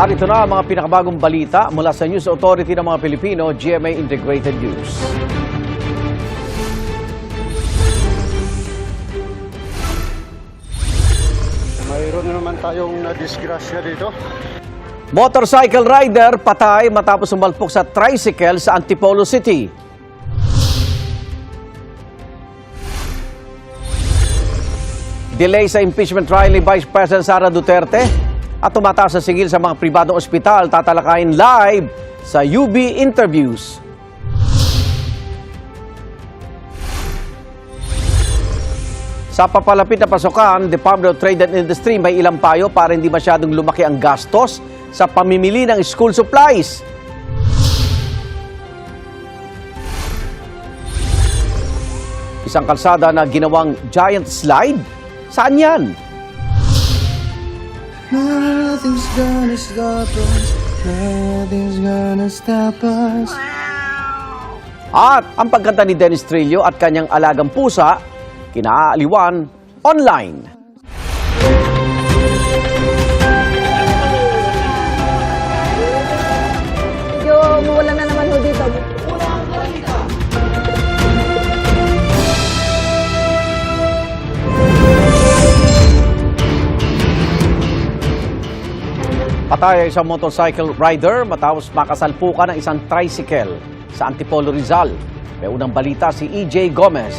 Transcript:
Narito na ang mga pinakabagong balita mula sa News Authority ng mga Pilipino, GMA Integrated News. Mayroon naman tayong nadisgrasya dito. Motorcycle rider patay matapos umalpok sa tricycle sa Antipolo City. Delay sa impeachment trial ni Vice President Sara Duterte at tumataas sa sigil sa mga pribadong ospital, tatalakayin live sa UB Interviews. Sa papalapit na pasukan, Department of Trade and Industry may ilang payo para hindi masyadong lumaki ang gastos sa pamimili ng school supplies. Isang kalsada na ginawang giant slide? Saan yan? Nothing's gonna stop us. Nothing's gonna stop us. At ang pagkanta ni Dennis Trillo at kanyang alagang pusa, kinaaliwan online. Medyo mawala na naman ho dito. Patay ang isang motorcycle rider matapos makasalpukan ng isang tricycle sa Antipolo, Rizal. May unang balita si EJ Gomez.